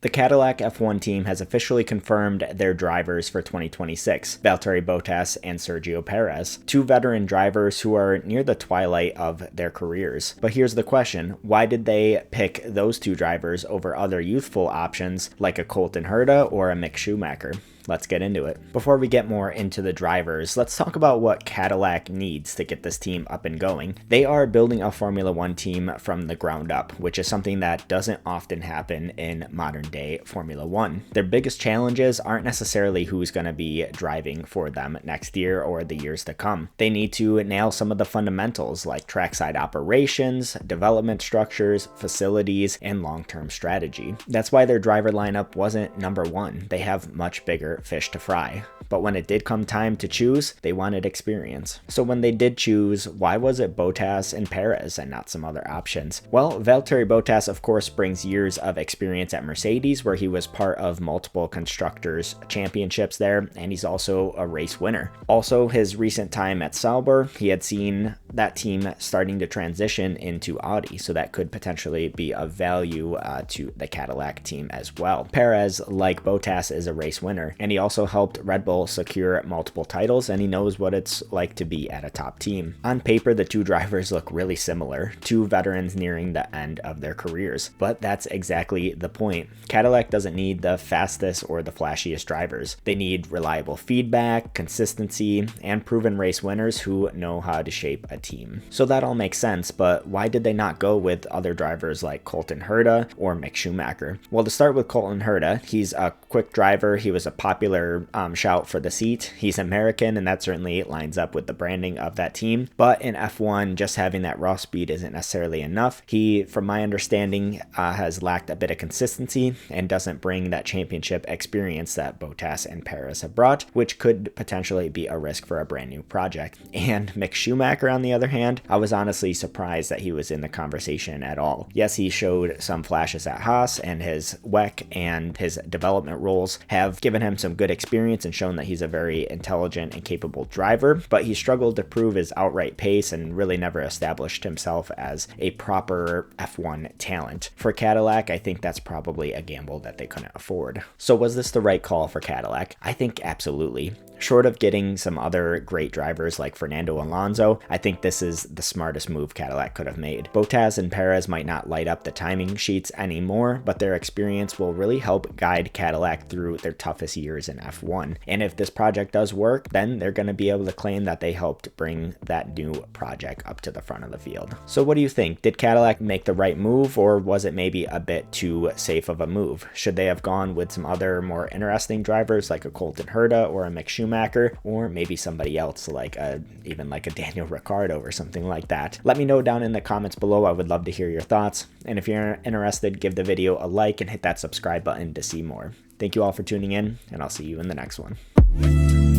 The Cadillac F1 team has officially confirmed their drivers for 2026, Valtteri Bottas and Sergio Perez, two veteran drivers who are near the twilight of their careers. But here's the question, why did they pick those two drivers over other youthful options like a Colton Herta or a Mick Schumacher? Let's get into it. Before we get more into the drivers, let's talk about what Cadillac needs to get this team up and going. They are building a Formula One team from the ground up, which is something that doesn't often happen in modern day Formula One. Their biggest challenges aren't necessarily who's going to be driving for them next year or the years to come. They need to nail some of the fundamentals like trackside operations, development structures, facilities, and long-term strategy. That's why their driver lineup wasn't number one. They have much bigger fish to fry. But when it did come time to choose, they wanted experience. So when they did choose, why was it Bottas and Perez and not some other options? Well, Valtteri Bottas, of course, brings years of experience at Mercedes, where he was part of multiple constructors championships there, and he's also a race winner. Also, his recent time at Sauber, he had seen that team starting to transition into Audi, so that could potentially be of value to the Cadillac team as well. Perez, like Bottas, is a race winner, and he also helped Red Bull secure multiple titles, and he knows what it's like to be at a top team. On paper, the two drivers look really similar, two veterans nearing the end of their careers, but that's exactly the point. Cadillac doesn't need the fastest or the flashiest drivers. They need reliable feedback, consistency, and proven race winners who know how to shape a team. So that all makes sense, but why did they not go with other drivers like Colton Herta or Mick Schumacher? Well, to start with Colton Herta, he's a quick driver. He was a popular shout for the seat. He's American, and that certainly lines up with the branding of that team. But in F1, just having that raw speed isn't necessarily enough. He, from my understanding, has lacked a bit of consistency and doesn't bring that championship experience that Bottas and Perez have brought, which could potentially be a risk for a brand new project. And Mick Schumacher, on the other hand, I was honestly surprised that he was in the conversation at all. Yes, he showed some flashes at Haas, and his WEC and his development roles have given him some good experience and shown that he's a very intelligent and capable driver, but he struggled to prove his outright pace and really never established himself as a proper F1 talent. For Cadillac, I think that's probably a gamble that they couldn't afford. So was this the right call for Cadillac? I think absolutely. Short of getting some other great drivers like Fernando Alonso, I think this is the smartest move Cadillac could have made. Bottas and Perez might not light up the timing sheets anymore, but their experience will really help guide Cadillac through their toughest years in F1. And if this project does work, then they're going to be able to claim that they helped bring that new project up to the front of the field. So what do you think? Did Cadillac make the right move, or was it maybe a bit too safe of a move? Should they have gone with some other more interesting drivers like a Colton Herta or a Mick Schumacher, or maybe somebody else like even like a Daniel Ricciardo or something like that? Let me know down in the comments below. I would love to hear your thoughts. And if you're interested, give the video a like and hit that subscribe button to see more. Thank you all for tuning in, and I'll see you in the next one.